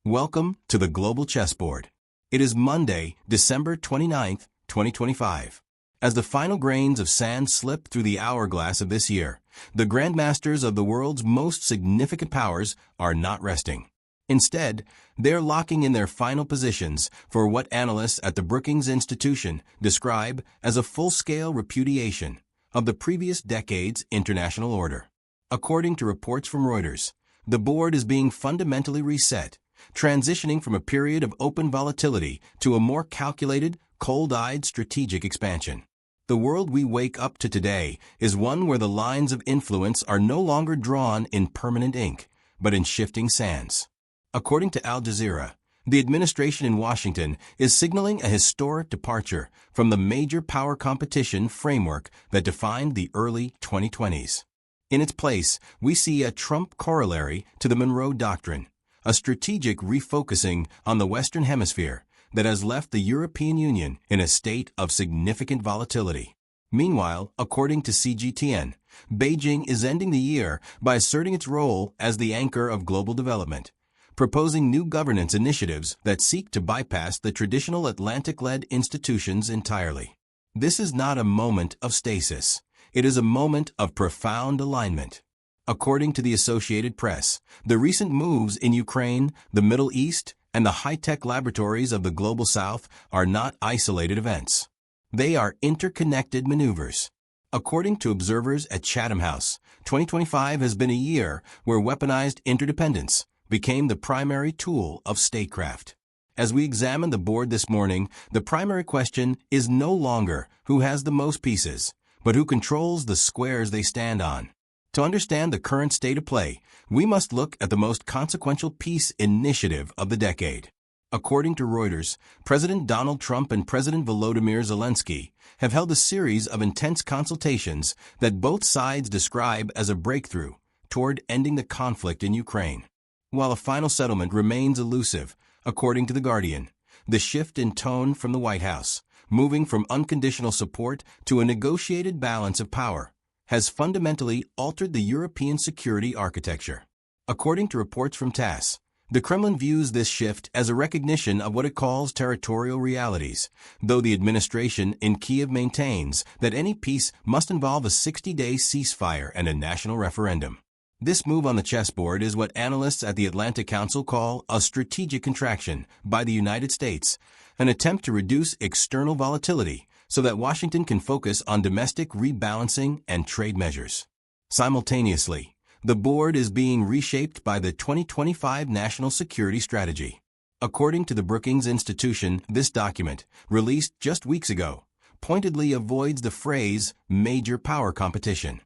Welcome to the Global Chessboard. It is Monday, December 29th, 2025. As the final grains of sand slip through the hourglass of this year, the grandmasters of the world's most significant powers are not resting. Instead, they're locking in their final positions for what analysts at the Brookings Institution describe as a full-scale repudiation of the previous decade's international order. According to reports from Reuters, the board is being fundamentally reset, transitioning from a period of open volatility to a more calculated, cold-eyed strategic expansion. The world we wake up to today is one where the lines of influence are no longer drawn in permanent ink, but in shifting sands. According to Al Jazeera, the administration in Washington is signaling a historic departure from the major power competition framework that defined the early 2020s. In its place, we see a Trump corollary to the Monroe Doctrine, a strategic refocusing on the Western Hemisphere that has left the European Union in a state of significant volatility. Meanwhile, according to CGTN, Beijing is ending the year by asserting its role as the anchor of global development, proposing new governance initiatives that seek to bypass the traditional Atlantic-led institutions entirely. This is not a moment of stasis. It is a moment of profound alignment. According to the Associated Press, the recent moves in Ukraine, the Middle East, and the high-tech laboratories of the Global South are not isolated events. They are interconnected maneuvers. According to observers at Chatham House, 2025 has been a year where weaponized interdependence became the primary tool of statecraft. As we examine the board this morning, the primary question is no longer who has the most pieces, but who controls the squares they stand on. To understand the current state of play, we must look at the most consequential peace initiative of the decade. According to Reuters, President Donald Trump and President Volodymyr Zelensky have held a series of intense consultations that both sides describe as a breakthrough toward ending the conflict in Ukraine. While a final settlement remains elusive, according to The Guardian, the shift in tone from the White House, moving from unconditional support to a negotiated balance of power, has fundamentally altered the European security architecture. According to reports from TASS, the Kremlin views this shift as a recognition of what it calls territorial realities, though the administration in Kyiv maintains that any peace must involve a 60-day ceasefire and a national referendum. This move on the chessboard is what analysts at the Atlantic Council call a strategic contraction by the United States, an attempt to reduce external volatility so that Washington can focus on domestic rebalancing and trade measures. Simultaneously, the board is being reshaped by the 2025 National Security Strategy. According to the Brookings Institution, this document, released just weeks ago, pointedly avoids the phrase major power competition.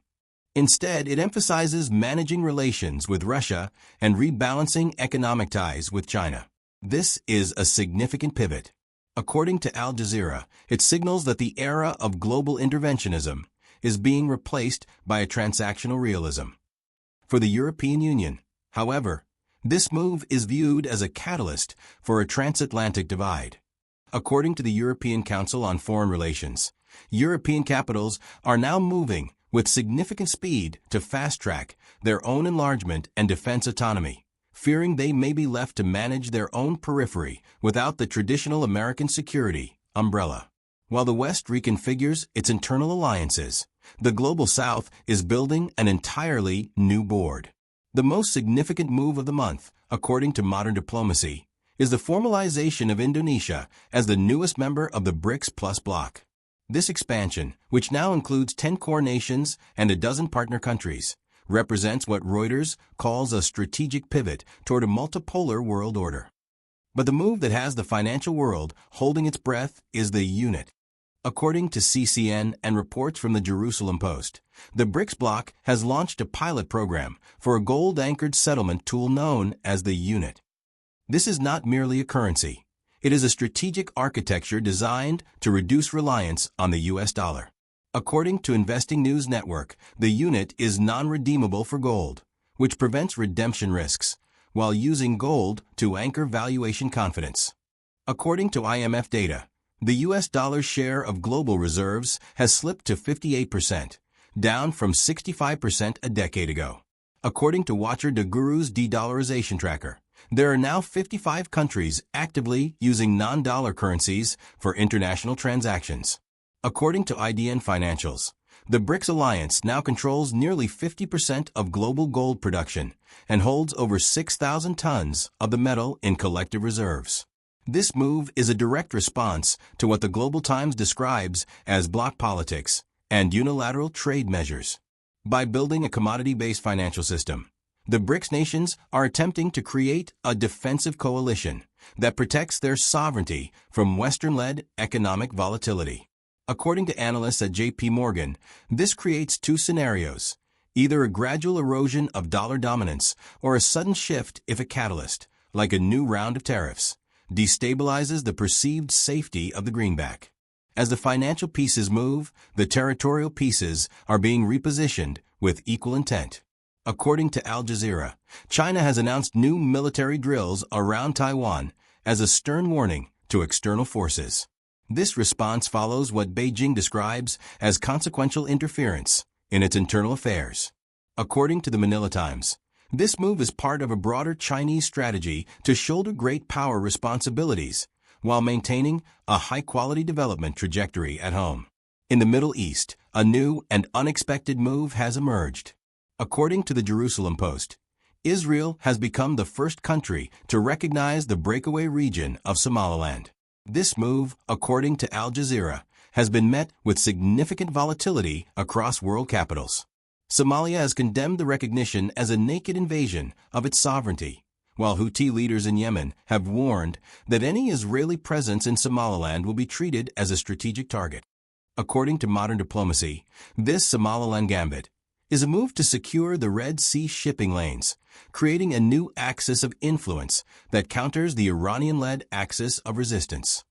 Instead, it emphasizes managing relations with Russia and rebalancing economic ties with China. This is a significant pivot. According to Al Jazeera, it signals that the era of global interventionism is being replaced by a transactional realism. For the European Union, however, this move is viewed as a catalyst for a transatlantic divide. According to the European Council on Foreign Relations, European capitals are now moving with significant speed to fast-track their own enlargement and defense autonomy, fearing they may be left to manage their own periphery without the traditional American security umbrella. While the West reconfigures its internal alliances, the Global South is building an entirely new board. The most significant move of the month, according to modern diplomacy, is the formalization of Indonesia as the newest member of the BRICS Plus bloc. This expansion, which now includes 10 core nations and a dozen partner countries, represents what Reuters calls a strategic pivot toward a multipolar world order. But the move that has the financial world holding its breath is the unit. According to CCN and reports from the Jerusalem Post, the BRICS bloc has launched a pilot program for a gold-anchored settlement tool known as the unit. This is not merely a currency. It is a strategic architecture designed to reduce reliance on the US dollar. According to Investing News Network, the unit is non-redeemable for gold, which prevents redemption risks, while using gold to anchor valuation confidence. According to IMF data, the US dollar's share of global reserves has slipped to 58%, down from 65% a decade ago. According to Watcher de Guru's de-dollarization tracker, There are now 55 countries actively using non-dollar currencies for international transactions. According to IDN Financials, the BRICS alliance now controls nearly 50% of global gold production and holds over 6,000 tons of the metal in collective reserves. This move is a direct response to what the Global Times describes as bloc politics and unilateral trade measures. By building a commodity-based financial system, the BRICS nations are attempting to create a defensive coalition that protects their sovereignty from Western-led economic volatility. According to analysts at J.P. Morgan, this creates two scenarios, either a gradual erosion of dollar dominance or a sudden shift if a catalyst, like a new round of tariffs, destabilizes the perceived safety of the greenback. As the financial pieces move, the territorial pieces are being repositioned with equal intent. According to Al Jazeera, China has announced new military drills around Taiwan as a stern warning to external forces. This response follows what Beijing describes as consequential interference in its internal affairs. According to the Manila Times, this move is part of a broader Chinese strategy to shoulder great power responsibilities while maintaining a high-quality development trajectory at home. In the Middle East, a new and unexpected move has emerged. According to the Jerusalem Post, Israel has become the first country to recognize the breakaway region of Somaliland. This move, according to Al Jazeera, has been met with significant volatility across world capitals. Somalia has condemned the recognition as a naked invasion of its sovereignty, while Houthi leaders in Yemen have warned that any Israeli presence in Somaliland will be treated as a strategic target. According to modern diplomacy, this Somaliland gambit is a move to secure the Red Sea shipping lanes, creating a new axis of influence that counters the Iranian-led axis of resistance.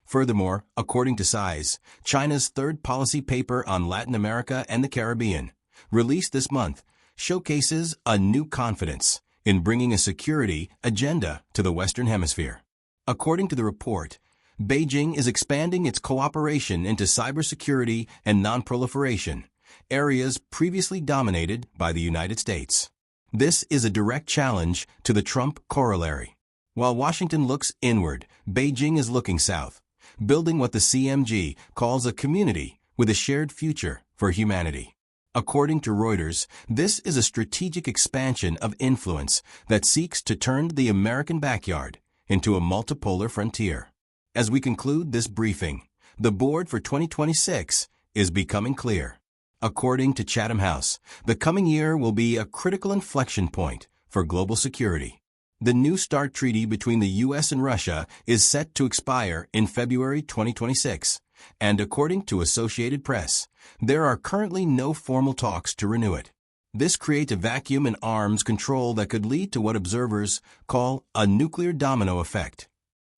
Furthermore, according to Size, China's third policy paper on Latin America and the Caribbean, released this month, showcases a new confidence in bringing a security agenda to the Western Hemisphere. According to the report, Beijing is expanding its cooperation into cybersecurity and non-proliferation, areas previously dominated by the United States. This is a direct challenge to the Trump corollary. While Washington looks inward, Beijing is looking south, building what the CMG calls a community with a shared future for humanity. According to Reuters, this is a strategic expansion of influence that seeks to turn the American backyard into a multipolar frontier. As we conclude this briefing, the board for 2026 is becoming clear. According to Chatham House, the coming year will be a critical inflection point for global security. The New START treaty between the U.S. and Russia is set to expire in February 2026, and according to Associated Press, there are currently no formal talks to renew it. This creates a vacuum in arms control that could lead to what observers call a nuclear domino effect.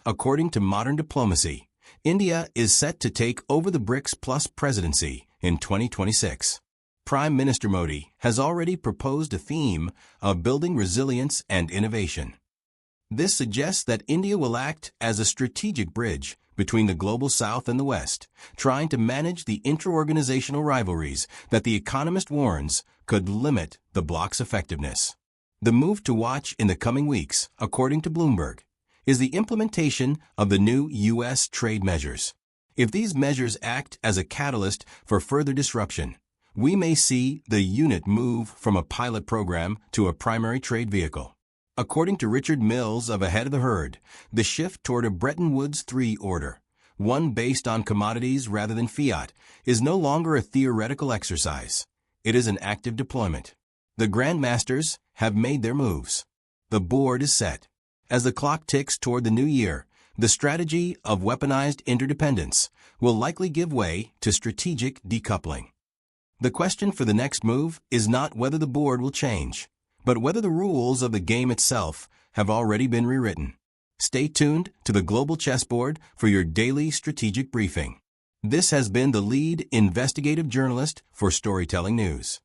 According to modern diplomacy, India is set to take over the BRICS Plus presidency in 2026. Prime Minister Modi has already proposed a theme of building resilience and innovation. This suggests that India will act as a strategic bridge between the global South and the West, trying to manage the inter-organizational rivalries that The Economist warns could limit the bloc's effectiveness. The move to watch in the coming weeks, according to Bloomberg, is the implementation of the new U.S. trade measures. If these measures act as a catalyst for further disruption, we may see the unit move from a pilot program to a primary trade vehicle. According to Richard Mills of Ahead of the Herd, the shift toward a Bretton Woods III order, one based on commodities rather than fiat, is no longer a theoretical exercise. It is an active deployment. The grandmasters have made their moves. The board is set. As the clock ticks toward the new year, the strategy of weaponized interdependence will likely give way to strategic decoupling. The question for the next move is not whether the board will change, but whether the rules of the game itself have already been rewritten. Stay tuned to the Global Chessboard for your daily strategic briefing. This has been the lead investigative journalist for Storytelling News.